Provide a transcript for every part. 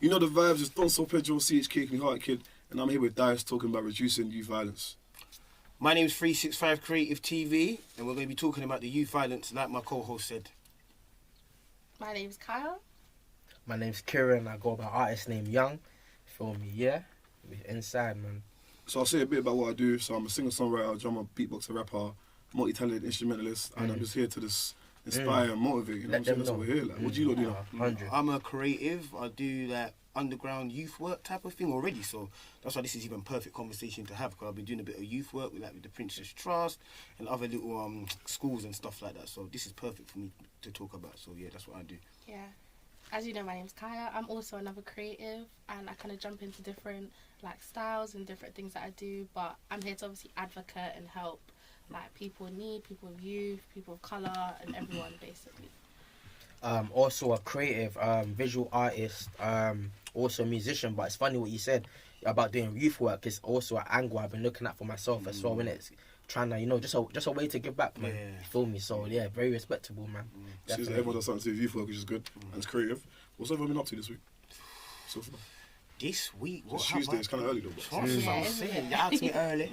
You know the vibes. It's Don So Pedro, CHK, King Heart Kid, and I'm here with Dice talking about reducing youth violence. My name's 365 Creative TV, and we're going to be talking about the youth violence, like my co-host said. My name's Kyle. My name's Kieran. I go by artist name Young. Feel me? Yeah. We're inside, man. So I'll say a bit about what I do. So I'm a singer-songwriter, drummer, beatboxer, rapper, multi-talented instrumentalist, and I'm just here to just inspire and motivate. You know what I'm saying? That's what we're here. Like, what do you lot do now? 100. I'm a creative. I do like underground youth work type of thing already, so that's why this is even perfect conversation to have, because I've been doing a bit of youth work with the Princess Trust and other little schools and stuff like that. So this is perfect for me to talk about. So yeah, that's what I do. Yeah. As you know, my name's Kaya. I'm also another creative, and I kind of jump into different like styles and different things that I do. But I'm here to obviously advocate and help like people in need, people of youth, people of colour, and everyone basically. Also a creative, visual artist, also a musician. But it's funny what you said about doing youth work. It's also an angle I've been looking at for myself as well. When it's trying to, just a way to give back, man. You feel me? So yeah, very respectable, man. Seems like everyone does something to do with youth work, which is good and it's creative. What's everyone been up to this week? So far. This week, It's Tuesday. It's kind of early though. I'm saying, you asked me early.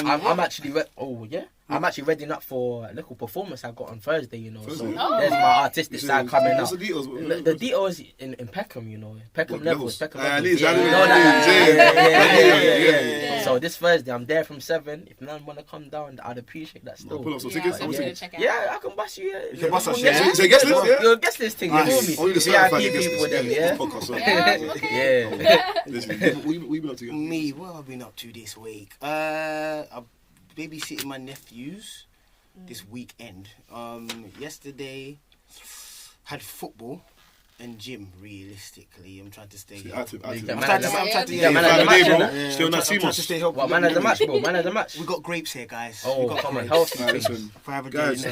I'm actually I'm actually readying up for a little performance I got on Thursday, Thursday? So there's my artistic side coming up. What's the details? The details in Peckham, Peckham levels. Peckham levels. Yeah. So this Thursday, I'm there from 7. If none want to come down, I'd appreciate that still. Pull up some tickets. Yeah, I can bust you. You can bust us. So you guest list, yeah? You're a guest list thing, you feel me? Only the certified VIP guest people list. them, yeah? Yeah. Literally, what you been up to? Me, what have I been up to this week? I'm babysitting my nephews this weekend. Yesterday had football and gym. Realistically, I'm trying to stay healthy. Active. I'm trying to Yeah, man of the match, bro. Still not too much. What, man of the match, bro? Man of the match. We got grapes here, guys. Oh, come on, healthy Listen, guys,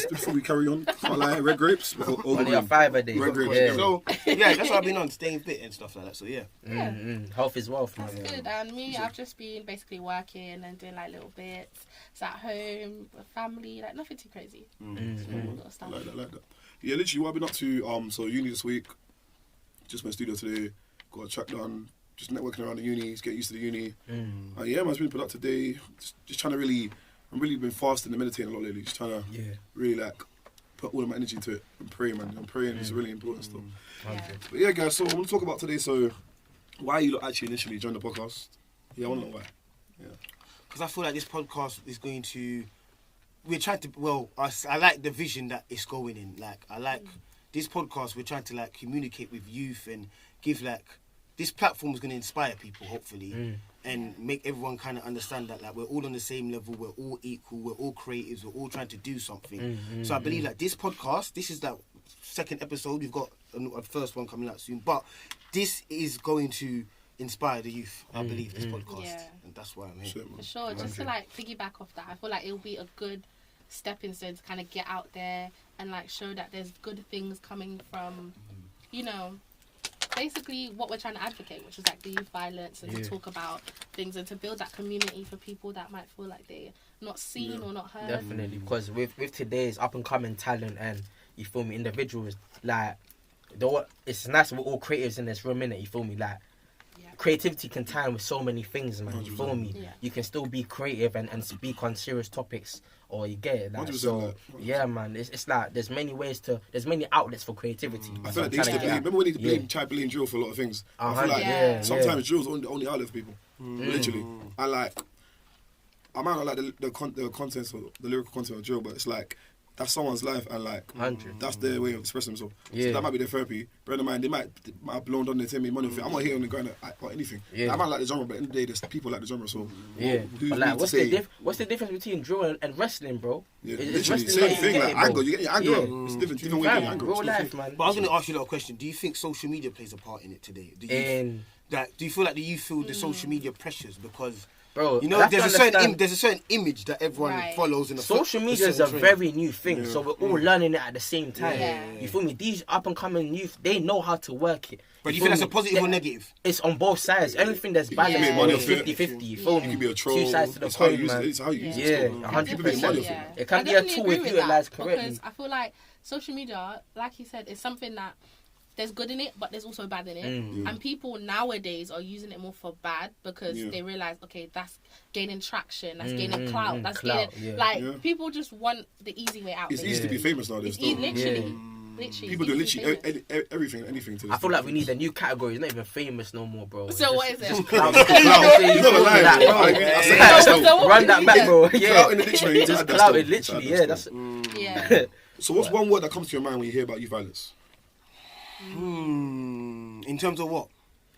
before we carry on, can't lie, red grapes. Only a 5 a day. Red grapes. Yeah. So yeah, that's what I've been on, staying fit and stuff like that. So yeah. Health is wealth, man. That's good. And me, I've just been basically working and doing like little bits. It's at home, with family, like nothing too crazy. Little stuff. Like that. Yeah, literally, what I've been up to. So uni this week. Just went studio today. Got a track done. Just networking around the uni. Get used to the uni. Yeah, man, it's been a productive day. Just trying to really. I'm really been fasting and meditating a lot lately. Just trying to really like put all of my energy into it and pray, man. I'm praying. It's really important stuff. But yeah, guys. So I want to talk about today. So why you actually initially joined the podcast? Yeah, I want to know why. Yeah. Because I feel like this podcast is going to. We're trying to. Well, I like the vision that it's going in. Like I like. This podcast, we're trying to like communicate with youth and give like this platform is going to inspire people, hopefully, and make everyone kind of understand that like we're all on the same level, we're all equal, we're all creatives, we're all trying to do something. So I believe that this podcast, this is that second episode. We've got a first one coming out soon, but this is going to inspire the youth. I believe this podcast, and that's why I'm here. For sure, just to like piggyback off that, I feel like it'll be a good stepping stone to kind of get out there and like show that there's good things coming from, basically what we're trying to advocate, which is like the youth violence, and to talk about things and to build that community for people that might feel like they're not seen or not heard. Definitely, because with today's up and coming talent and you feel me, individuals, like it's nice we're all creatives in this room, innit? You feel me, like. Creativity can tie in with so many things, man. You feel me? Yeah. You can still be creative and speak on serious topics, or you get it. Like, so, yeah, man. It's like there's many outlets for creativity. I feel like they used to blame. Remember when they try to blame drill for a lot of things? I feel like sometimes drill's the only outlet for people. Literally, I might not like the contents or the lyrical content of drill, but it's like. That's someone's life, and like that's their way of expressing themselves. So that might be their therapy. Bear in mind, they might have blown on their Timmy money. I'm not here on the ground or anything. I might like the genre, but at the end of the day, there's people like the genre. So but like, what's the difference between drill and wrestling, bro? Yeah, literally same thing. Like anger, you get your anger. It's different ways to get anger. Real life, man. But I was going to ask you a little question. Do you think social media plays a part in it today? Do you feel like the youth feel the social media pressures because? Bro, there's a certain image that everyone follows in the social media is a very new thing, so we're all learning it at the same time. You feel me? These up and coming youth, they know how to work it. But you think that's a positive or negative? It's on both sides. Everything that's balanced, 50-50. You feel me? You can be a troll. 2 sides to the coin, man. It's how you use it. 100%. It can be a tool if utilised correctly. Because I feel like social media, like you said, is something that there's good in it, but there's also bad in it. And people nowadays are using it more for bad because they realize, okay, that's gaining traction, that's gaining clout, that's clout, gaining people just want the easy way out. It's easy to be famous nowadays. Literally. People do literally everything, anything to this. I feel like we need a new category. It's not even famous no more, bro. So what is it? Just clout. You're not lying, bro. Run that back, bro. Yeah. Clout in the dictionary. Just clout it, literally. Yeah, that's. Yeah. So what's one word that comes to your mind when you hear about youth violence? In terms of what?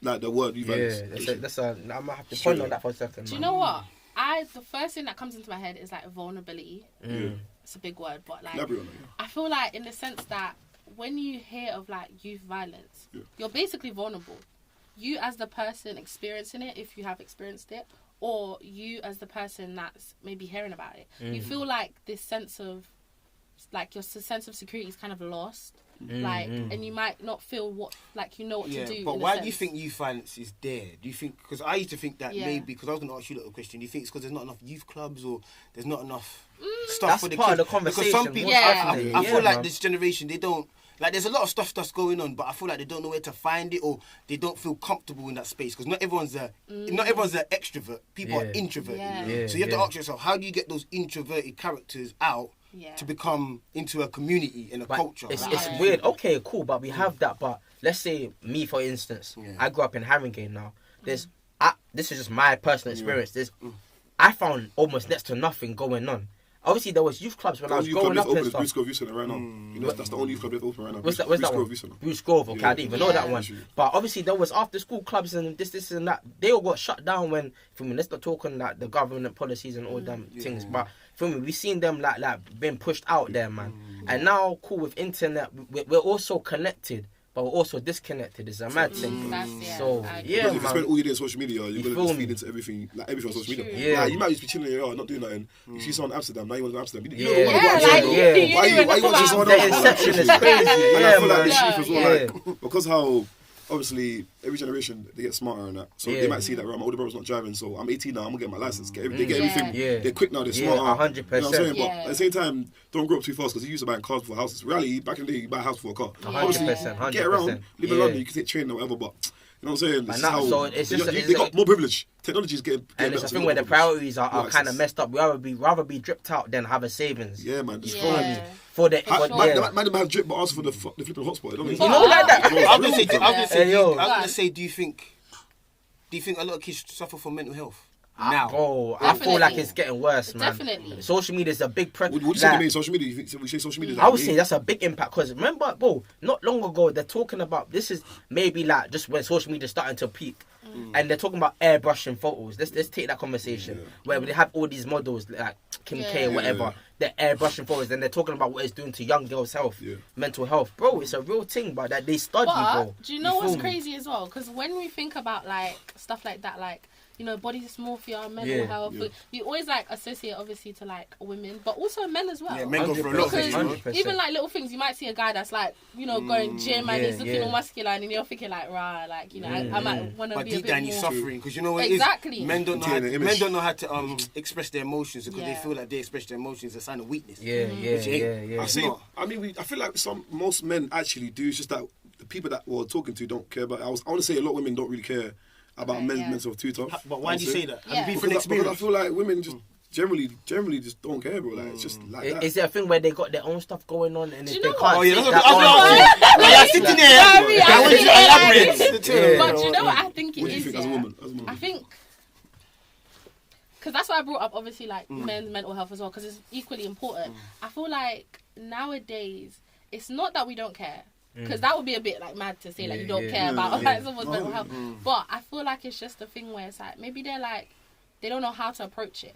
Like the word youth violence. Yeah, that's a. I might have to point on that for a second. Do you know what? The first thing that comes into my head is like vulnerability. It's a big word, but like I feel like in the sense that when you hear of like youth violence, you're basically vulnerable. You as the person experiencing it, if you have experienced it, or you as the person that's maybe hearing about it, you feel like this sense of like your sense of security is kind of lost. And you might not feel what what to do. But why do you think youth violence is there? Do you think, because I used to think that maybe, because I was going to ask you a little question, do you think it's because there's not enough youth clubs or there's not enough stuff that's for the part kids? of the conversation. Because some people, I feel like this generation, they don't, like there's a lot of stuff that's going on, but I feel like they don't know where to find it or they don't feel comfortable in that space because not everyone's an extrovert. People are introverted. So you have to ask yourself, how do you get those introverted characters out to become into a community and a culture? It's weird. Okay, cool, but we have that. But let's say me, for instance, I grew up in Haringey now. This is just my personal experience. I found almost next to nothing going on. Obviously, there was youth clubs when I was growing up and stuff. Bruce Grove Youth Centre right now. You know, that's the only youth club that's open right now. Where's that one? Bruce Grove, okay, I didn't even know that one. But obviously, there was after school clubs and this and that. They all got shut down when, for me, let's not talk on like the government policies and all them things. But for me, we seen them like being pushed out there, man. And now, cool, with internet, we're also connected. But we're also disconnected. It's a mad thing. So, if you spend all your day on social media, you're going to feed into everything on social media. Yeah. You might just be chilling in your yard, not doing nothing. You see someone in Amsterdam, now you want to go to Amsterdam. You don't want to go Amsterdam. Why you watching someone else? The inception is crazy. And I feel like this man. youth as well, like, because how, obviously, every generation, they get smarter and that. So they might see that, right, my older brother's not driving, so I'm 18 now, I'm going to get my license. They get everything. They're quick now, they're smarter. 100%. You know what I'm saying? But at the same time, don't grow up too fast because you used to buy cars before houses. Reality, back in the day, you buy a house for a car. 100%. Get around, live in London, you can take train or whatever, but you know what I'm saying? This is how, so it's just, they got more privilege. Technology is getting and it's a thing where the priorities are kind of messed up. We rather be dripped out than have a savings. Yeah, man. For the man have drip, but ask for the flipping hotspot. You know, like that. I was gonna say, do you think a lot of kids suffer from mental health? Now, bro, I feel like it's getting worse, man. Definitely. Social media is a big What do you say the main social media? You think we say social media? I would say that's a big impact because remember, bro, not long ago they're talking about this is maybe like just when social media is starting to peak, and they're talking about airbrushing photos. Let's take that conversation where they have all these models like Kim K or whatever. They're airbrushing photos, and they're talking about what it's doing to young girls' health, mental health, bro. It's a real thing, but that they study, bro. Do you know what's crazy as well? Because when we think about like stuff like that, like, you know, body dysmorphia, mental health. You always like associate obviously to like women, but also men as well. Yeah, men go through a lot of things. Even like little things, you might see a guy that's like, you know, going gym and he's looking all muscular, and you're thinking like, rah, like, you know, I might want to be a bit more. But deep down, he's suffering because you know what exactly. it is. Men don't know how to express their emotions because they feel like they express their emotions as a sign of weakness. I feel like most men actually do. It's just that the people that we're talking to don't care about. I want to say a lot of women don't really care about men's mental health too tough. But why do you say that? Because I feel like women just generally just don't care, bro. Like it's just like that. Is there a thing where they got their own stuff going on and if they can't? Oh yeah, that's sitting there. I want you to elaborate. But you know what I think it is? What do you think as a woman? I think because that's why I brought up obviously like men's mental health as well because it's equally important. I feel like nowadays it's not that we don't care. Because that would be a bit like mad to say like you don't care about like someone's mental health. But I feel like it's just a thing where it's like maybe they're like they don't know how to approach it.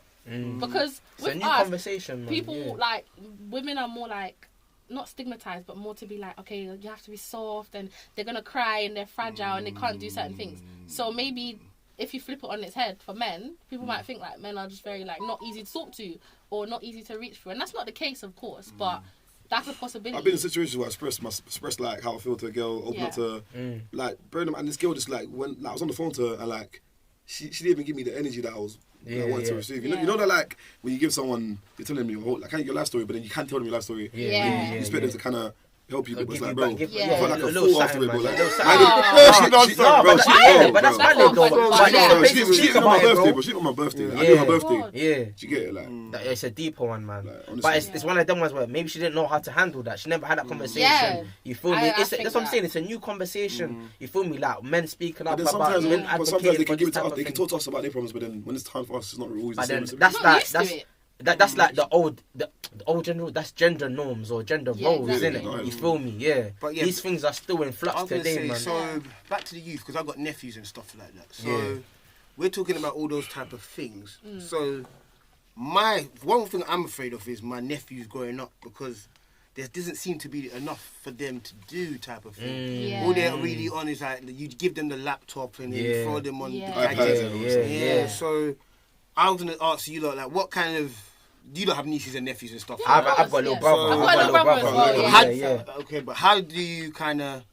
Because with us, conversation, people like women are more like not stigmatized but more to be like, okay, you have to be soft and they're gonna cry and they're fragile and they can't do certain things. So maybe if you flip it on its head for men, people might think like men are just very like not easy to talk to or not easy to reach for, and that's not the case, of course, but that's a possibility. I've been in situations where I expressed like how I feel to a girl, open up to her, like, and this girl just like when like, I was on the phone to her and like she didn't even give me the energy that I was I wanted to receive. You know that like when you give someone, you're telling them your whole like your life story, but then you can't tell them your life story. You expect them to kind of help you, Or but it's give like, you bro, back- give- I yeah, felt like a a little fool something, after it, bro. man, Like, a little I something. didn't- No, she done, bro. but She yeah, done, but that's bro. valid though. But But yeah. yeah, She speak didn't on about my it, birthday, bro. bro. She didn't on my birthday. I Yeah. knew her birthday. God. Yeah. Do you get it? Like, It's a deeper one, man. Like, honestly. But it's one of them ones where maybe she didn't know how to handle that. She never had that conversation. Yeah. You feel me? I That's think what I'm that. saying. It's a new conversation. You feel me? Like men speaking But up then about sometimes, men but sometimes advocating they for can give this it to type us. of They can thing. talk to us about their problems, but then when it's time for us, it's not always the But same. then that's Not like used to it. that's like the old general. That's gender norms or gender Yeah, roles, exactly. isn't it? Yeah. You feel me? Yeah. But yeah, These things are still in I flux was gonna today, say, man. so back to the youth, because I've got nephews and stuff like that. So Yeah. we're talking about all those type of things. So my one thing I'm afraid of is my nephews growing up, because there doesn't seem to be enough for them to do type of thing. Yeah. All they're really on is like you give them the laptop and then you Yeah. throw them on Yeah. the iPads gadgets. and all Yeah, that. Yeah. So I was gonna ask you lot, like, what kind of, you don't have nieces and nephews and stuff. Yeah. like I've got a little Yeah. brother. So- I've got a little brother as well, Yeah, How- yeah, Okay, but how do you kind of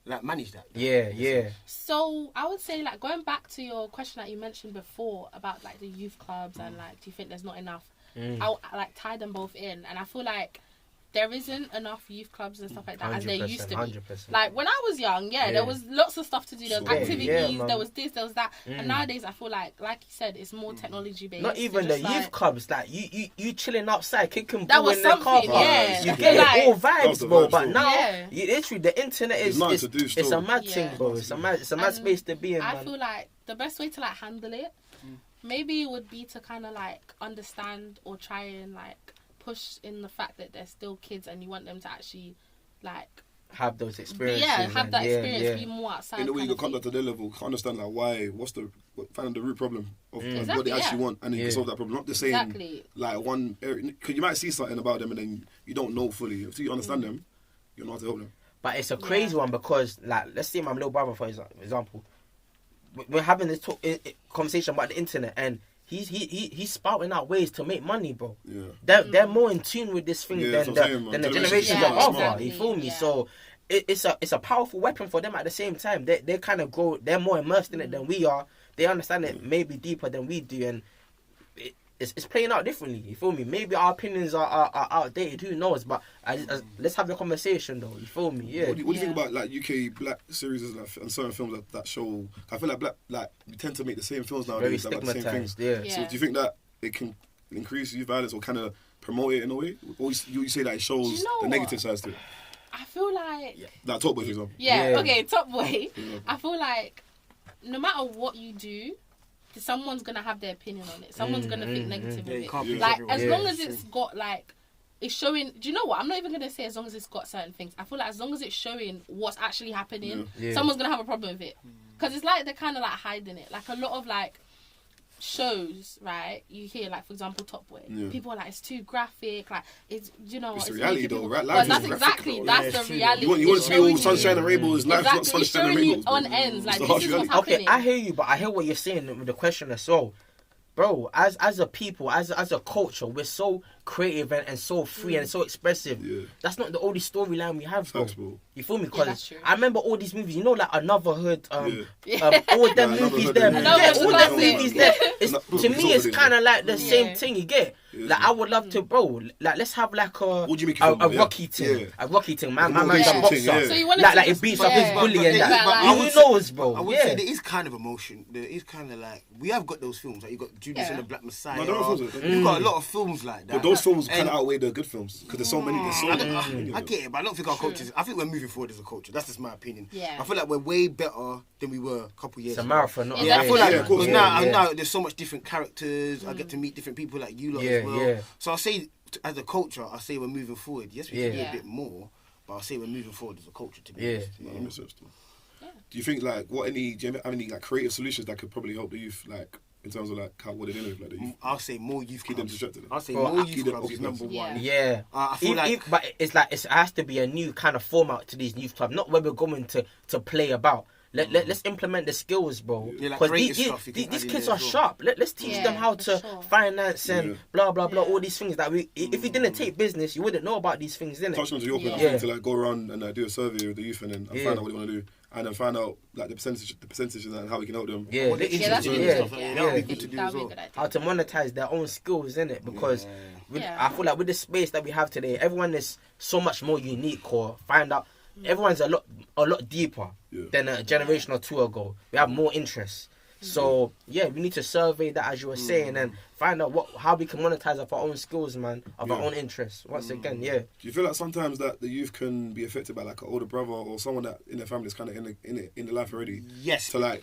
like manage that? yeah. So I would say, like, going back to your question that you mentioned before about like the youth clubs and like, do you think there's not enough? I like tie them both in, and I feel like there isn't enough youth clubs and stuff like that as there used to be. 100%. Like when I was young, Yeah. there was lots of stuff to do. There was Sure. activities, Yeah, man. there was this, there was that. And nowadays, I feel like you said, it's more technology based. Not even the It's just youth like- clubs, like you chilling outside, kicking That ball was in their car, something, bro. yeah. You get Like- it, all That was vibes, the bro. vibe But still. now, Yeah. literally, the internet There's is nothing it's, to do it's still. a mad Yeah. thing, bro. It's a mad And space to be in, I man. feel like the best way to like handle it, maybe would be to kind of like understand or try and like push in the fact that they're still kids and you want them to actually like Have those experiences. have man. that Yeah, experience, yeah. be more outside. In the way you kind got of come down to thing. their level, understand like why, find the root problem of what they Exactly, actually yeah. want, and then you Yeah. can solve that problem. Not the same, Exactly. like one area, because you might see something about them and then you don't know fully. Until you understand them, you know how to help them. But it's a crazy one because, like, let's say my little brother, for example, we're having this conversation about the internet, and he's spouting out ways to make money, bro. Yeah. They're more in tune with this thing Yeah, than that's what I'm saying, man. the Generations generations Yeah, above her. exactly, You feel me? yeah. So it's a powerful weapon for them at the same time. They kind of grow. They're more immersed in it than we are. They understand it maybe deeper than we do, and it's playing out differently. You feel me? Maybe our opinions are outdated. Who knows? But let's have the conversation, though. You feel me? Yeah. What do you think about like UK black series and certain films that show? I feel like black, like we tend to make the same films Very nowadays, about the same things. stigmatized. Yeah. So do you think that it can increase youth violence or kind of promote it in a way? Or you say that it shows Do you know the what? negative sides to it? I feel like Like Top Boy, for example. yeah, Yeah. okay, Top Boy. Yeah. I feel like no matter what you do, someone's gonna have their opinion on it. Someone's gonna think negative Yeah, of you it. can't please Like everyone. as Yeah, long as it's it's got like it's showing. Do you know what? I'm not even gonna say as long as it's got certain things. I feel like as long as it's showing what's actually happening, Yeah. someone's gonna have a problem with it. Because it's like they're kind of like hiding it. Like a lot of like shows, right? You hear like for example Top Boy. Yeah. People are like it's too graphic. Like it's you know It's what? the reality making though, people- right? But Life that's is graphic, exactly though. that's Yeah, the it's true. reality. You want it It's to be all showing sunshine you- and rainbows. Life's not Exactly, it's sunshine and showing you rainbows. on bro. ends. Like It's the this harsh is reality. what's Okay, happening. I hear you, but I hear what you're saying with the question as well. Bro, as a people, as a culture, we're so creative and so free and so expressive. Yeah. That's not the only storyline we have, bro. Facts, bro. You feel me? Yeah, Because that's true. I remember all these movies, you know, like Another Hood, Yeah. all them Yeah, movies Another there. Hood, yeah. Yeah, all them Another movies Hood. there. It's, Another- to me, it's kind of like the Yeah. same thing, you get? Yeah, Like, it's I would love to, bro, like, let's have like What do you make it from, a yeah? Rocky thing. Yeah. A Rocky thing. My A man's a motivation boxer. thing, yeah. So you wanted Like, to like, it just- beats up yeah. his bully and But that. I Who would knows, bro? I would Yeah. say there is kind of emotion. There is kind of like we have got those films. Like you got Judas Yeah. and the Black Messiah. No, there are films like that. You've got a lot of films like that. But those films kind And- of outweigh the good films because there's so many. There's so many. I get it, but I don't think our culture. I think we're moving forward as a culture. That's just my opinion. Yeah. I feel like we're way better than we were a couple years It's a ago. marathon, not a Yeah, I race. feel like Yeah, of course. because Yeah, now there's so much different characters. I get to meet different people like you lot Yeah, as well. yeah. So I say, as a culture, I say we're moving forward. Yes, we can do Yeah. a bit more, but I say we're moving forward as a culture. To be Yeah. honest. No, that makes sense, though. Do you think like do you have any like creative solutions that could probably help the youth like in terms of like how what they're dealing with like the youth? I'll say more youth Keep them clubs. distracted. I'll say Bro, more keep youth them clubs is occupied. number one. Yeah. Yeah. I feel like but it's like it has to be a new kind of format to these youth clubs, not where we're going to play about. Let's implement the skills, bro. Yeah, like Because creative stuff you can these add in kids there are as well. sharp. Let's teach Yeah, them how for to sure. finance and Yeah. blah blah blah. Yeah. All these things that if you didn't take business, you wouldn't know about these things, innit? Touching on to your point, Yeah. I think to like go around and do a survey of the youth and then Yeah. find out what they want to do, and then find out like the percentages and how we can help them. Yeah, What they Yeah, that's do good and stuff. stuff. Yeah, That would be yeah. good to do That as would be a well. good idea. How to monetize their own skills, innit? Because I feel like with the space that we have today, everyone is so much more unique, or find out everyone's a lot deeper than a generation or two ago. We have more interests. So yeah, we need to survey that, as you were saying, and find out how we can monetize of our own skills, man, of our own interests. Once again, Do you feel like sometimes that the youth can be affected by like an older brother or someone that in their family is kind of in the life already? Yes. To like,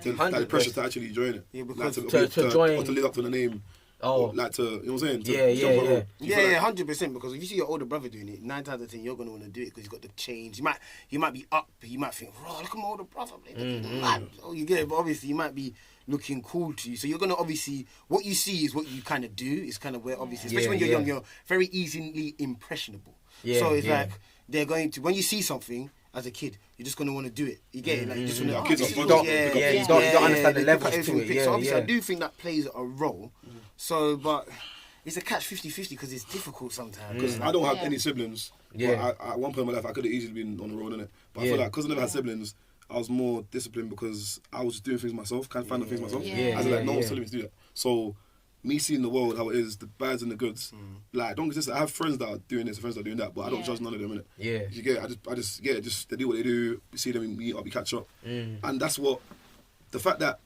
like pressure to actually join it. Yeah, because like to join, or to live up to the name. Oh, like to, you know what I'm saying? Yeah, 100%. Because if you see your older brother doing it, 9 times out of 10 you're gonna want to do it because he's got the change. You might be up, but you might think, "Oh, look at my older brother." Oh, you get it. But obviously, you might be looking cool to you. So you're gonna obviously what you see is what you kind of do. It's kind of where obviously, especially when you're young, you're very easily impressionable. So it's like they're going to when you see something. As a kid, you're just gonna want to do it. You get it? Like you just want to. Kids are fun. You don't understand the levels to it. So obviously, I do think that plays a role. So, but it's a catch 50-50 because it's difficult sometimes. Because I don't have any siblings. Yeah. At one point in my life, I could have easily been on the road, innit? But I feel like because I never had siblings, I was more disciplined because I was just doing things myself, kind of finding things myself. I was like, no one's telling me to do that. So. Me seeing the world how it is, the bads and the goods. Like, don't exist. I have friends that are doing this, friends that are doing that, but I don't judge none of them, innit? Yeah. You get it? I just they do what they do. We see them meet up, we catch up, and that's what the fact that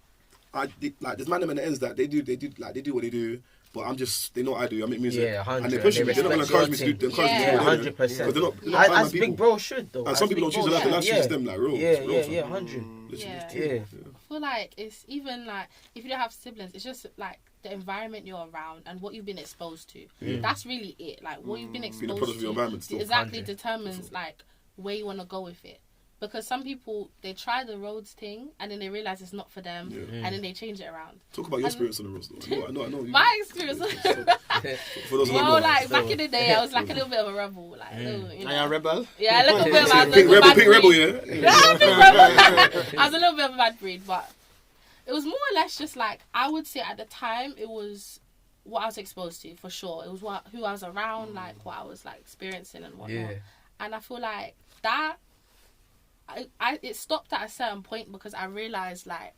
there's man them in the ends that they do what they do. But I'm just, they know what I do. I make music. Yeah, 100. And they push me. They're not going to encourage me to do it. 100%. Because they're not as big bro should, though. And some people don't choose the life, and that's just them, like, real. Yeah, 100. I feel like it's even like, if you don't have siblings, it's just like the environment you're around and what you've been exposed to. That's really it. Like, what you've been exposed to exactly determines, like, where you want to go with it. Because some people, they try the roads thing and then they realise it's not for them and then they change it around. Talk about your experience on the roads, though. I know. My experience. Well, like, back in the day, I was like a little bit of a rebel. Like, you know. Are you a rebel? Yeah, a little bit of a pink rebel, yeah? I was a little bit of a bad breed, but it was more or less just like, I would say at the time, it was what I was exposed to, for sure. It was who I was around, like, what I was, like, experiencing and whatnot. Yeah. And I feel like that... it stopped at a certain point because I realised, like,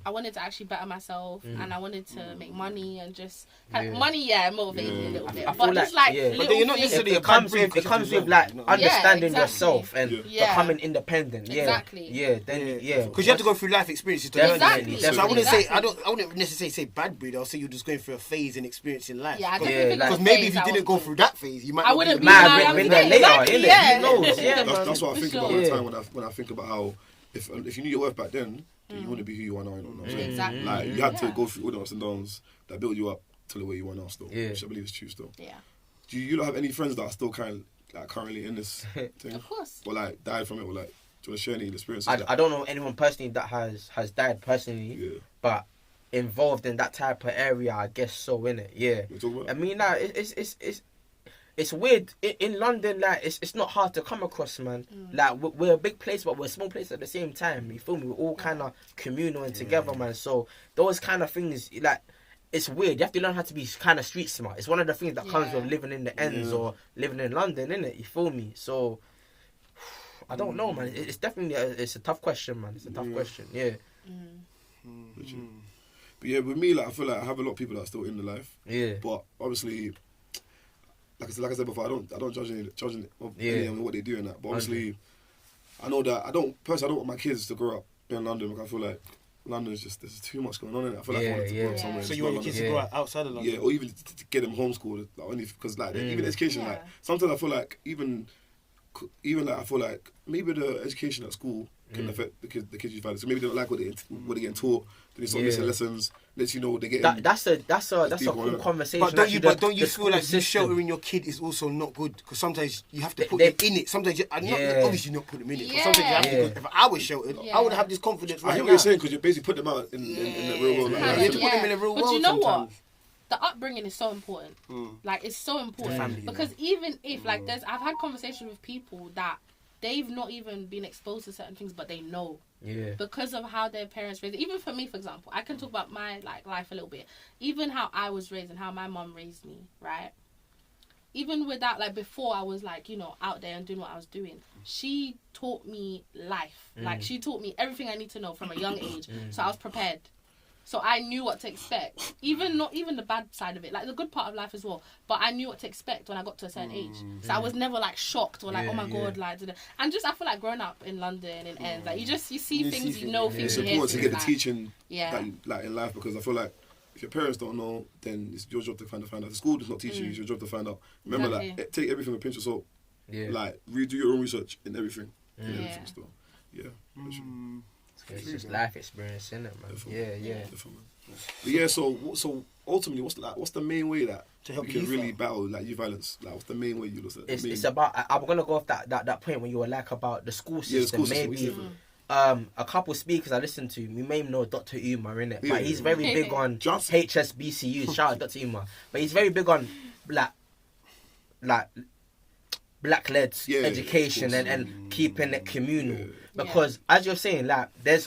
I wanted to actually better myself and I wanted to make money and just money motivated me a little bit, but just like but you're not necessarily it comes with like understanding yourself and becoming independent. Exactly. Because you have to go through life experiences to learn that. So I wouldn't necessarily say bad breed. I'll say you're just going through a phase and experience in life. Because maybe if you didn't go through that phase, you might I wouldn't be there later. Who knows? That's what I think about all the time when I think about how if you knew your worth back then, you wouldn't be who you are now. You know what I'm saying? Exactly. Like, you had to go through all the ups and downs that build you up to the way you are now still. Which I believe is true still. Yeah. Do you not have any friends that are still kind of like currently in this thing? Of course. Or like died from it, or like, do you want to share any experiences? I don't know anyone personally that has died personally, but involved in that type of area, I guess so, innit? Yeah. I mean, it's weird in London. Like, it's not hard to come across, man. Like, we're a big place, but we're a small place at the same time. You feel me? We're all kind of communal and together, man. So those kind of things, like, it's weird. You have to learn how to be kind of street smart. It's one of the things that comes with living in the ends or living in London, innit? You feel me? So I don't know, man. It's definitely it's a tough question, man. It's a tough question. Yeah. But yeah, with me, like, I feel like I have a lot of people that are still in the life. Yeah. But obviously, like I said before, I don't judge any of what they do and that. But obviously, I know that I don't want my kids to grow up in London because I feel like London is just, there's too much going on in it. I feel like I want to grow up somewhere. So you want your kids to grow up outside of London? Yeah, or even to get them homeschooled, like, only because like even education, like sometimes I feel like even like I feel like maybe the education at school can affect the kids you find. So maybe they don't like what they're getting taught. They start missing lessons. Let you know they get. That's a cool conversation. But don't you feel like you sheltering your kid is also not good? Because sometimes you have to put them in it. Sometimes obviously not put them in it. But sometimes you have to. If I was sheltered, I would have this confidence. I hear what you're saying because you basically put them out in the real world. You have to put them in the real world. But you know what? The upbringing is so important. Like, it's so important because even if like I've had conversations with people that they've not even been exposed to certain things, but they know. Yeah. Because of how their parents raised. Even for me, for example, I can talk about my life a little bit. Even how I was raised and how my mum raised me, right? Even with that, like, before I was like, out there and doing what I was doing, she taught me life. Like, she taught me everything I need to know from a young age. So I was prepared. So I knew what to expect. Not even the bad side of it, like the good part of life as well. But I knew what to expect when I got to a certain age. So I was never like shocked or like, oh my God, like, and just I feel like growing up in London in ends, like you see things, you know things. It's important to get the teaching yeah. that you, like in life, because I feel like if your parents don't know, then it's your job to kind of find out. The school does not teach you; it's your job to find out. Remember, like take everything with a pinch of salt. Yeah. Like redo your own research in everything. In everything still. Yeah. It's just life experience, isn't it, man? Definitely. But yeah. So ultimately, what's the main way that to help you can really battle like youth violence? Like, what's the main way you look at it? It's about. I'm gonna go off that point when you were like about the school system. Maybe a couple speakers I listened to. You may know Dr. Umar, innit? But he's very big on HSBCUs. Shout out Dr. Umar. But he's very big on black-led education and keeping it communal. Because as you're saying, like there's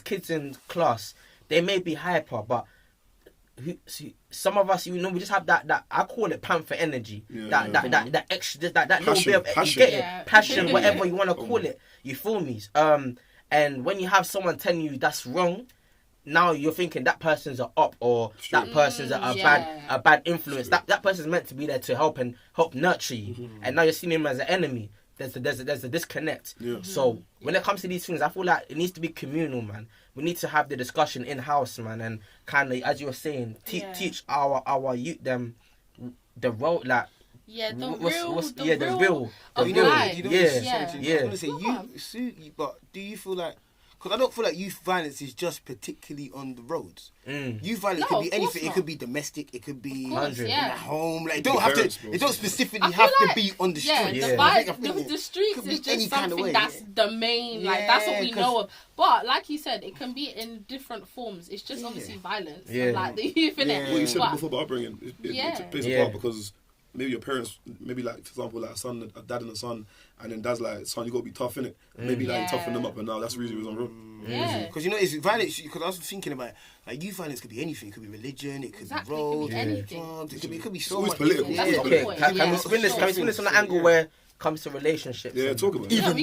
kids in class. They may be hyper, but some of us, we just have that I call it panther energy. That extra, that little bit of passion. You get it, passion, whatever you want to call it. You feel me? And when you have someone telling you that's wrong, now you're thinking that person's a op or that person's a bad influence. That person's meant to be there to help nurture you, and now you're seeing him as an enemy. There's a disconnect. So when it comes to these things, I feel like it needs to be communal, man. We need to have the discussion in house, man, and kind of, as you were saying, teach our youth them the role, like the I real. was gonna say but do you feel like? Because I don't feel like youth violence is just particularly on the roads. Youth violence could be anything. It could be domestic. It could be at home. Like, it don't specifically have to be on the street. The streets is just something that's the main. Like that's what we know of. But like you said, it can be in different forms. It's just obviously violence. Like the youth in it. Well, you said before about upbringing. It plays a part because maybe your parents, maybe like for example, like a dad and a son, and then dad's like, son, you gotta be tough in it. Maybe like you toughen them up, and now that's the reason it was on road. Because it's violence. Because I was thinking about like youth violence could be anything. It could be religion. It could be road. It could be so much. Political. Okay, can we spin this on an angle where it comes to relationships? Yeah, talk about it. Let's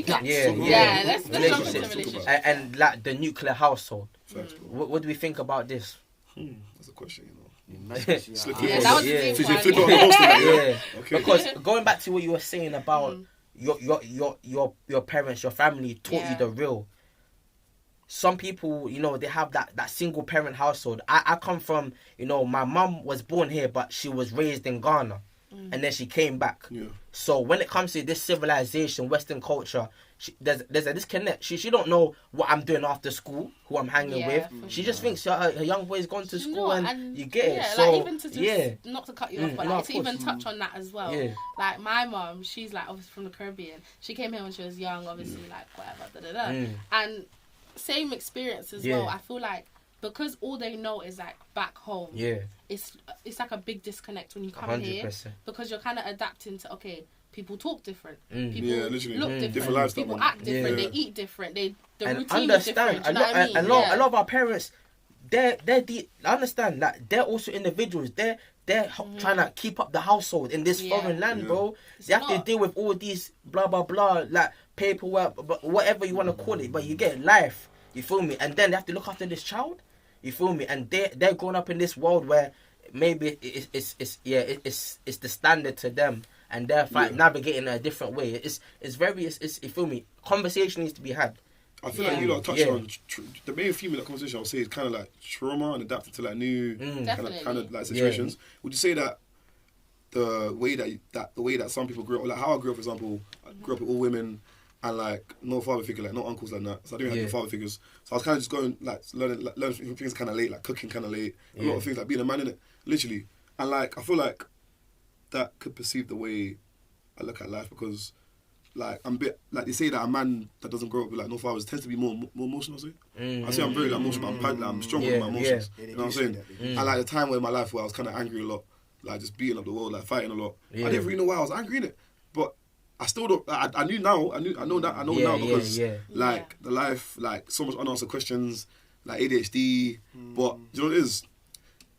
jump into relationships. And like the nuclear household. What do we think about this? That's a question, you know. Because going back to what you were saying about your parents, your family taught you the real. Some people, they have that single parent household. I come from, my mum was born here, but she was raised in Ghana. And then she came back. So when it comes to this civilization, Western culture, there's a disconnect. She don't know what I'm doing after school, who I'm hanging with. She just thinks her young boy's gone to school and you get it. So, like even to just, not to cut you off, but like to even touch on that as well. Like my mum, she's like obviously from the Caribbean. She came here when she was young, obviously like whatever, and same experience as well. I feel like because all they know is like back home. It's like a big disconnect when you come 100%. Here because you're kind of adapting to people talk different. People look different. Lifestyle, people act different. They eat different. The routine is different. You know what I mean? A lot of our parents, I understand that they're also individuals. They're trying to keep up the household in this foreign land, bro. They have to deal with all these blah blah blah, like paperwork, but whatever you want to call it. But you get life. You feel me? And then they have to look after this child. You feel me? And they're growing up in this world where maybe it's the standard to them, and they're navigating a different way. It's you feel me? Conversation needs to be had. I feel like you touched on the main theme of that conversation. I'll say is kind of like trauma and adapting to like new kind of like situations. Would you say that the way that some people grew up, like how I grew up, for example, I grew up with all women. And like no father figure, like no uncles like that. So I didn't have father figures. So I was kind of just going like learning things kind of late, like cooking kind of late. A lot of things like being a man in it, literally. And like I feel like that could perceive the way I look at life because like I'm a bit like they say that a man that doesn't grow up with like no fathers tends to be more emotional. I say I'm very like emotional, but I'm strong with my emotions. You know what I'm saying? And like the time where in my life where I was kind of angry a lot, like just beating up the world, like fighting a lot. I didn't really know why I was angry in it, but I still don't. I knew now. I know now because like the life, like so much unanswered questions, like ADHD. But you know what it is?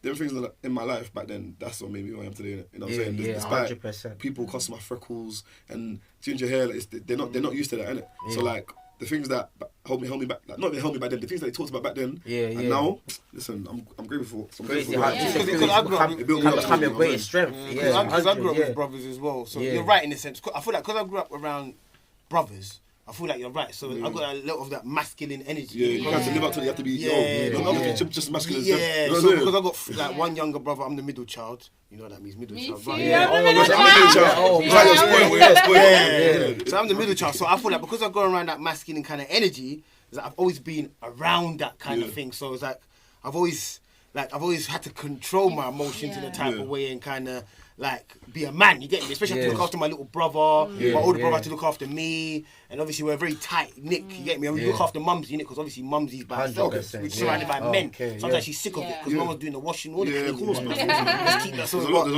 Them things in my life back then. That's what made me who I am today. You know what I'm saying? Despite 100%. people cussing my freckles and ginger hair, like they're not used to that, innit? So like the things that held me back, like, not even held me back then, the things that they talked about back then. And now, listen, I'm grateful for. Crazy I'm how grateful for Because I grew up- it built me up. become your greatest strength. Because I grew up yeah. with brothers as well. So Yeah. you're right in a sense. I feel like because I grew up around brothers, I feel like you're right. So I got a lot of that masculine energy. Yeah, you have to live up to it. You have to be, just masculine. Yeah, You know so what I'm because I got like one younger brother, I'm the middle child. You know what that means, middle Me child. too. Right? Yeah, I'm the saying? middle I'm the child. child. Yeah. You're spoiled. You're spoiled. Yeah. So I'm the middle child. So I feel like because I go around that masculine kind of energy, is that I've always been around that kind of thing. So it's like I've always had to control my emotions in a type of way and kind of like be a man. You get me? Especially have to look after my little brother. My older brother had to look after me, and obviously we're very tight knit. You get me? And we look after mumsy because obviously mumsy's by herself. 100%, We're surrounded by men. Okay, Sometimes she's sick of it because mama's doing the washing, all the cleaning. of course, man. Let's keep that sort There's a lot of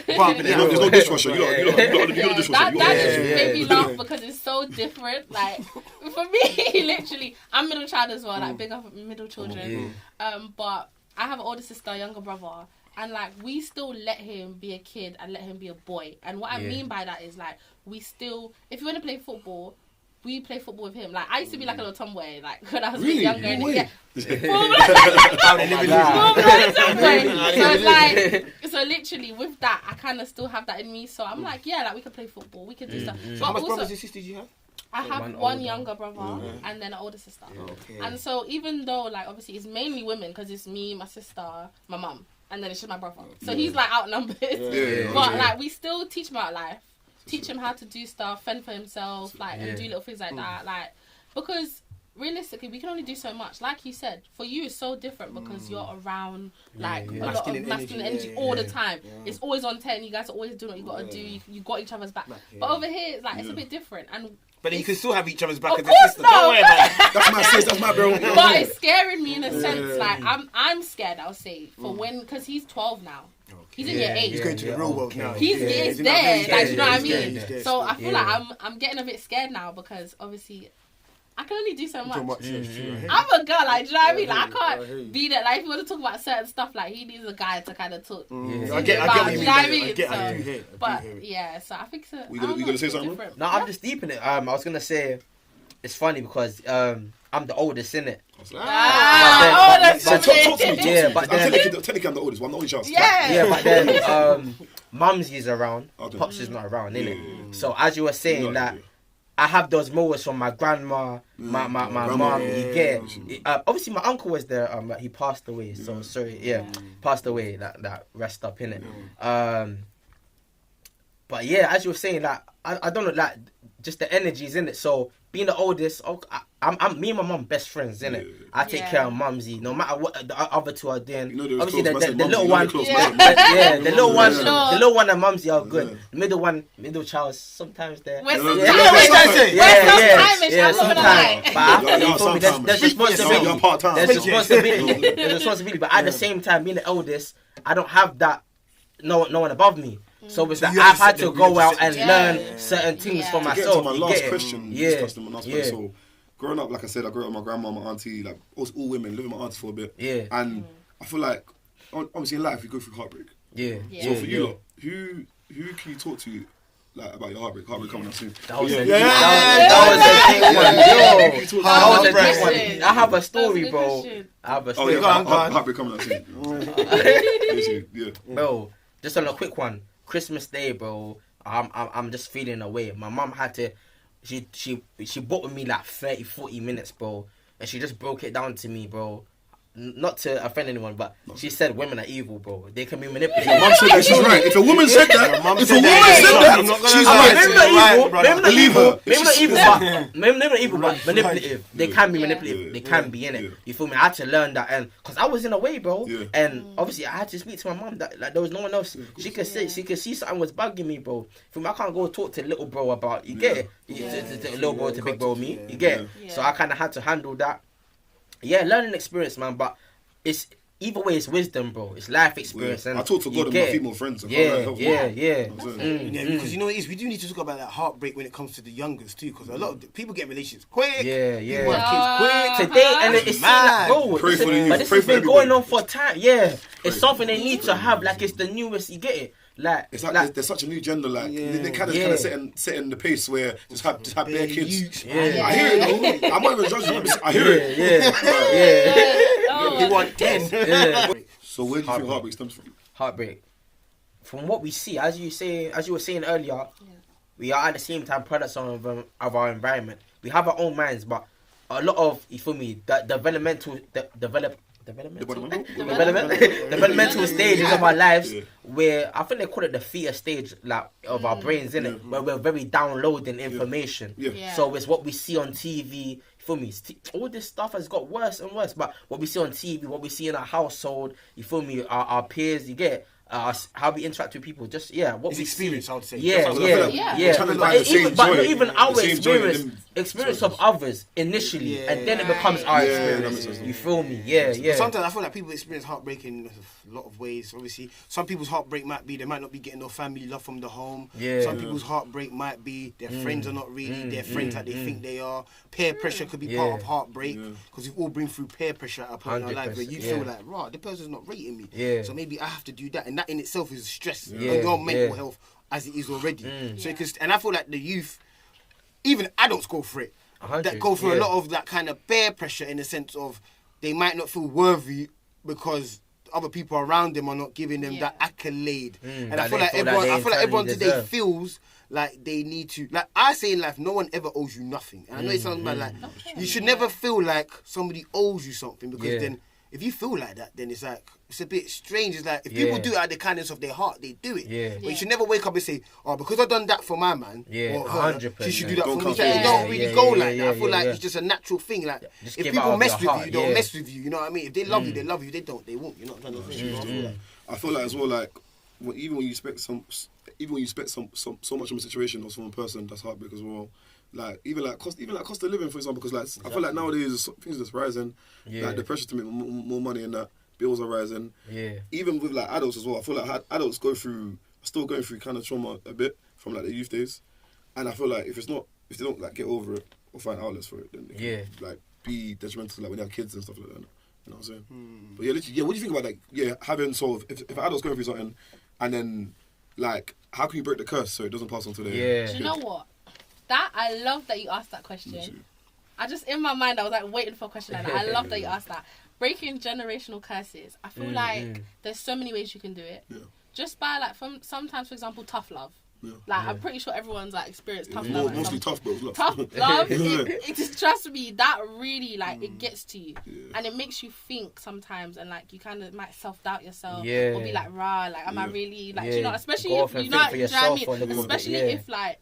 people. But There's no dishwasher. You got a dishwasher. That just made me laugh because it's so different. Like for me, literally, I'm middle child as well. Like big up middle children. But I have an older sister, a younger brother, and like we still let him be a kid and let him be a boy. And what I mean by that is like we still, if you want to play football, we play football with him. Like I used to be like a little tomboy, like when I was really? Younger. And So literally with that, I kind of still have that in me. So I'm like, yeah, like we could play football, we could do stuff. But how much also, brothers and sisters do you have? I have one younger brother and then an older sister. Okay. And so even though like obviously it's mainly women because it's me, my sister, my mum, and then it's just my brother. So he's like outnumbered. But like we still teach him about life, teach him how to do stuff, fend for himself, like and do little things like that. Like because realistically we can only do so much. Like you said, for you it's so different because you're around like a lot of masculine energy all the time. It's always on 10. You guys are always doing what you got to do. You got each other's back. But over here it's like it's a bit different. And but then you can still have each other's back of as a course sister. not. Don't worry about it. That's my sis. That's my bro. But it's scaring me in a sense. Like I'm scared. I'll say for when because he's 12 now. He's in year 8. He's going to the real world now. He's in there. that Like, you know what I he's there, mean? he's there. So I feel like I'm getting a bit scared now because obviously I can only do so much. I'm a girl, like, do you know what I mean? Like, I can't be there. Like, if you want to talk about certain stuff, like, he needs a guy to kind of talk. I get what you mean. I do hear it. But yeah, so I think so. We gonna say something? Different. No, I'm just deep in it. I was gonna say it's funny because I'm the oldest in it. That's So talk to me. Yeah, but then Technically, I'm the oldest one. I'm the only child. yeah, but then Mumsy's around, Okay. Pops is not around, innit? So as you were saying that. I have those moments from my grandma, my mum. You get it. Obviously, my uncle was there. But he passed away. So sorry. Yeah, passed away. That rest up in it. But yeah, as you were saying, like I don't know, like just the energies in it. So being the oldest, I'm me and my mum best friends, innit? I take care of Mumsy, no matter what the other two are doing. You know, obviously the little Mumsy, one, the little one and Mumsy are good. The middle child sometimes there. Sometimes. But there's responsibility. There's responsibility. But at the same time, being the eldest, I don't have that. No one above me. So it's like I've had to go out and learn certain things for To get myself. to my last question, Yeah. So growing up, like I said, I grew up with my grandma, my auntie, like all women, living with my auntie for a bit. Yeah. And I feel like obviously in life you go through heartbreak. Yeah. So for you lot, who can you talk to like about your heartbreak? Heartbreak coming up soon. That was a big one. I have a story, bro. Oh yeah, heartbreak coming up soon. Yeah. Bro, just on a quick one. Christmas Day, bro. I'm just feeling away. My mum had to. She bought with me like 30-40 minutes, bro, and she just broke it down to me, bro. Not to offend anyone, but she said women are evil, bro. They can be manipulated. Your mum said that, she's right. If a woman said that, she's right. Maybe not evil, but manipulative. They can be manipulative. They can be in it. You feel me? I had to learn that, and because I was in a way, bro, and obviously I had to speak to my mum that like there was no one else. She could see something was bugging me, bro. Feel me? I can't go talk to little bro about. You get it? To little bro to big bro me. You get it? So I kind of had to handle that. Yeah, learning experience, man, but it's either way, it's wisdom, bro. It's life experience. And I talk to God and my female friends. Yeah. Because you know what it is, we do need to talk about that heartbreak when it comes to the youngest too, because a lot of people get relationships quick. People have kids quick. Today, and it's mad, bro. But this has been going on for time. Yeah, it's something they need to have. Like it's the newest. You get it. Like, It's like there's such a new gender, like they kind of setting the pace where just have bare kids. I hear it though. I'm not even judging. I hear it. He want 10. So where do you think heartbreak stems from? Heartbreak. From what we see, as you were saying earlier, we are at the same time products of our environment. We have our own minds, but a lot of, you feel me, the developmental stages of our lives, where I think they call it the fear stage, like of our brains, innit? Where we're very downloading information. So it's what we see on TV. You feel me? All this stuff has got worse and worse. But what we see on TV, what we see in our household, you feel me? Our peers, you get. How we interact with people, just what it's we experience, see. I would say. But not even our experience of others initially, and then it becomes our experience. You feel me? But sometimes I feel like people experience heartbreak in a lot of ways. Obviously, some people's heartbreak might be they might not be getting no family love from the home. Some people's heartbreak might be their friends are not really their friends like they think they are. Peer pressure could be part of heartbreak because we've all been through peer pressure at a point in our life where you feel like, right, the person's not rating me, so maybe I have to do that. And that in itself is stress on your mental health as it is already. So and I feel like the youth, even adults go for it. That go through a lot of that kind of peer pressure in the sense of they might not feel worthy because other people around them are not giving them that accolade. And I feel like everyone today feels like they need to. Like I say in life, no one ever owes you nothing. And I know it sounds bad, like you should never feel like somebody owes you something, because then if you feel like that, then it's like, it's a bit strange. It's like, if people do it out of the kindness of their heart, they do it. But you should never wake up and say, oh, because I've done that for my man, or her, she should do that for me. It don't really go like that. I feel like it's just a natural thing. Like, if people mess with you, don't mess with you. You know what I mean? If they love you, they love you. They don't, they won't. You're not trying to think. I feel like as well, like, even when you expect so much from a situation or from a person, that's heartbreak as well. Like cost of living, for example, because like I feel like nowadays things are just rising. Like the pressure to make more money and that, bills are rising. Even with like adults as well, I feel like adults still going through kind of trauma a bit from like their youth days, and I feel like if they don't like get over it or find outlets for it, then they can, like be detrimental, like when they have kids and stuff like that. You know what I'm saying? But literally, what do you think about like having sort of if an adult's going through something, and then like how can you break the curse so it doesn't pass on to their Do you know what? That I love that you asked that question. I just, in my mind, I was like waiting for a question like that. I love that you asked that. Breaking generational curses. I feel like there's so many ways you can do it. Just by like, sometimes, for example, tough love. Like I'm pretty sure everyone's like experienced tough love. Mostly tough, bro. Tough love. It just, trust me, that really like it gets to you, and it makes you think sometimes, and like you kind of might self-doubt yourself, or be like, rah, like am I really like, you know, especially if you know, you know what I mean? Especially if like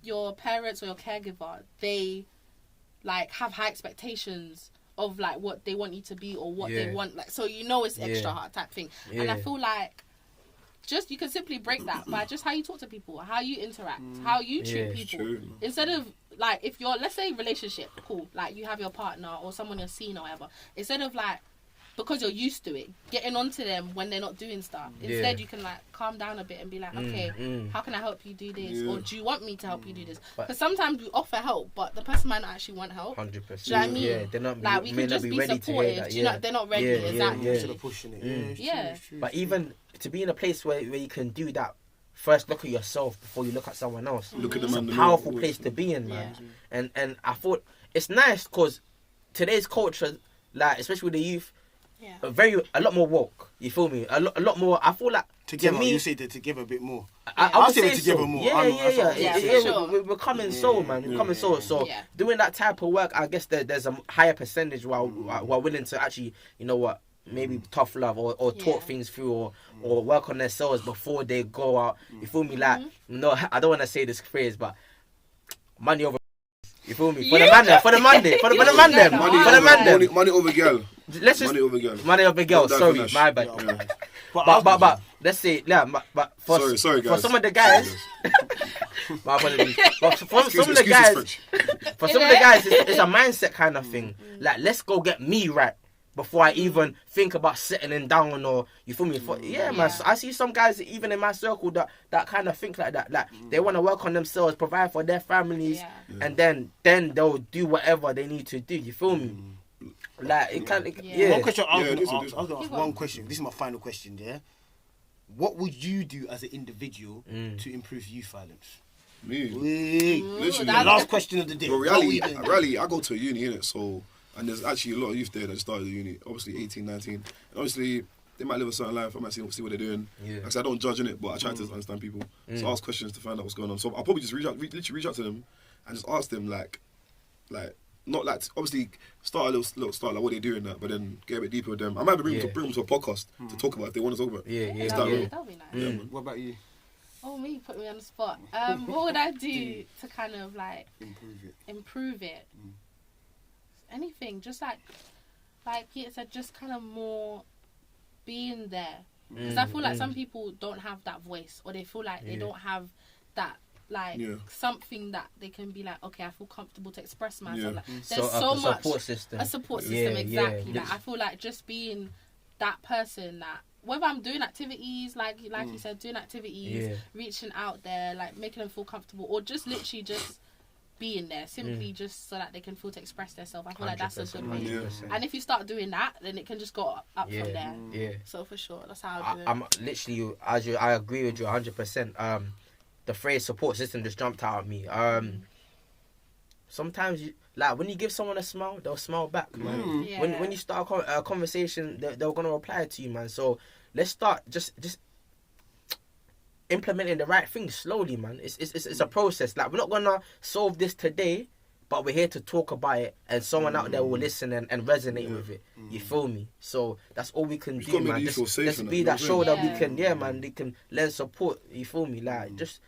your parents or your caregiver, they like have high expectations of like what they want you to be or what they want, like, so you know it's extra hard type thing. And I feel like just you can simply break that by just how you talk to people, how you interact, how you treat people. True. Instead of like, if you're, let's say relationship, cool, like you have your partner or someone you're seeing or whatever, instead of like, because you're used to it, getting onto them when they're not doing stuff. Instead, you can like calm down a bit and be like, okay, how can I help you do this? Or do you want me to help you do this? Because sometimes we offer help, but the person might not actually want help. 100%. Do you know what I mean? Yeah, they're not. Like we can just be supportive. You know, they're not ready. Exactly. Instead of pushing it. But even to be in a place where you can do that, first look at yourself before you look at someone else. Look at it's a powerful place to be in, man. And I thought it's nice because today's culture, like especially with the youth, a lot more woke. You feel me? A lot more. I feel like together. To me, you say that together a bit more. I would say together so. more. We're coming so, man. We're coming so. So doing that type of work, I guess there's a higher percentage who are willing to actually, you know what, maybe tough love or talk things through or work on themselves before they go out. You feel me? Like, no, I don't want to say this phrase, but money over. You feel me? For the man them. For the man them. Money over girl. Let's just money over girl. Sorry, my bad. But let's say but for sorry guys. For some of the guys, my apologies. But for some of the guys, it's a mindset kind of thing. Like, let's go get me right before I even think about settling down, or you feel me? Man. So I see some guys even in my circle that kind of think like that. Like they want to work on themselves, provide for their families, and then they'll do whatever they need to do. You feel me? Like it kind of One question I was going to ask one question. This is my final question. Yeah. what would you do as an individual to improve youth violence? Me. Literally, the that's- last question of the day. Well, What we reality, doing? reality, I go to a uni, innit? So, and there's actually a lot of youth there that started the uni, obviously 18, 19. And obviously, they might live a certain life, I might see what they're doing. Yeah. Like I said, I don't judge in it, but I try to understand people. So I ask questions to find out what's going on. So I'll probably just literally reach out to them and just ask them, like, not like, obviously, start a little start, like what they're doing, that, but then get a bit deeper with them. I might bring them to a podcast to talk about if they want to talk about it. Yeah. That'll real? be nice. Yeah, man. What about you? Oh, me, put me on the spot. What would I do to kind of like improve it? Anything, just like Peter said, just kind of more being there. Because I feel like some people don't have that voice, or they feel like they don't have that something that they can be like, okay, I feel comfortable to express myself. Like, there's so much support system. a support system, exactly. Like, I feel like just being that person that, whether I'm doing activities, like you said, doing activities, reaching out there, like making them feel comfortable, or just literally just being there, simply just so that they can feel to express themselves. I feel like that's a good way. And if you start doing that, then it can just go up from there. Yeah. So for sure, that's how I do it. I'm literally, I agree with you 100%. The phrase support system just jumped out at me. Sometimes, like, when you give someone a smile, they'll smile back, man. Yeah. When you start a conversation, they're gonna reply to you, man. So let's start just implementing the right things slowly, man. It's a process. Like, we're not gonna solve this today, but we're here to talk about it, and someone out there will listen and resonate with it. You feel me? So that's all we can do, man. Let's be that show that we can, man. They can lend support. You feel me? Like, just.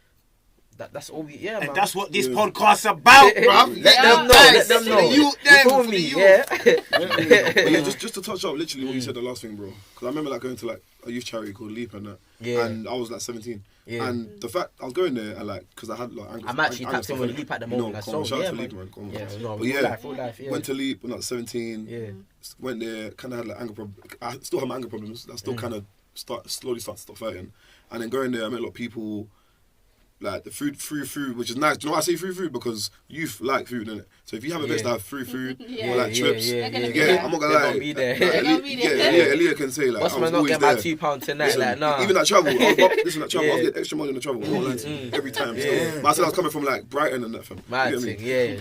That's all we, man. And that's what this podcast's about, bruv. Let them know. You feel me? Yeah. But yeah, just to touch up literally what you said the last thing, bro. Because I remember like going to like a youth charity called Leap and that. Yeah. And I was like 17. Yeah. And the fact I was going there and like, because I had like anger. I'm actually tapped in with Leap at the moment. Shout out to Leap, man. Full life. Went to Leap when I was 17. Yeah. Went there, kind of had like anger problems. I still have my anger problems. I still kind of slowly start to stop fighting. And then going there, I met a lot of people. Like the free food, which is nice. Do you know why I say free food? Because youth like food, innit? So if you have events that have free food, or like trips, I'm not gonna lie. Aaliyah can say like, what's I was not always get there. my £2 tonight? Listen, like, nah. Even that travel, I was getting extra money on the travel. I won't lie to you, every time. So, but I said I was coming from like Brighton and that, fam. But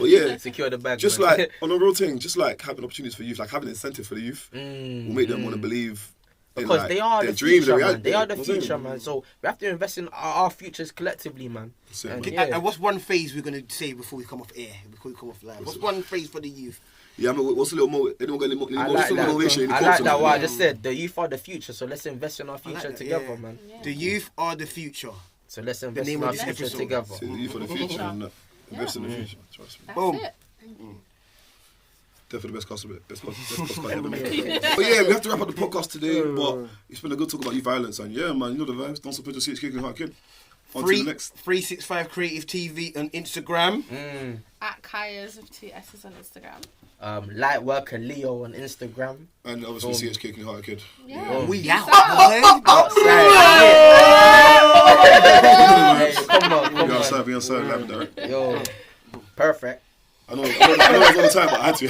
yeah, secure the bag. Just like on a real thing, just like having opportunities for youth, like having incentive for the youth, will make them want to believe. Because like, they are the dreams, future, man. They are the future, man. So we have to invest in our futures collectively, man. And what's one phrase we're going to say before we come off air, before we come off live? What's one phrase for the youth? Yeah, I mean, what's a little more? Anyone got any more motivation? I like that. What I just said. The youth are the future, so let's invest in our future together, man. Yeah. The youth are the future. So let's invest in our future together. So the youth are the future, and invest in the future. Trust me. Boom. Definitely best cost ever made. But yeah, we have to wrap up the podcast today. But it's been a good talk about youth violence, and yeah, man, you know the vibes. Don't support your seats, kicking hard kid. On to the next 365 Creative TV on Instagram. At Kaya's with 2 S's on Instagram. Light Worker Leo on Instagram. And obviously CH Kicking Hard Kid. Yeah. We out. Come on. Be on side, live and direct. Yo, perfect. I know it was all the time, but I had to.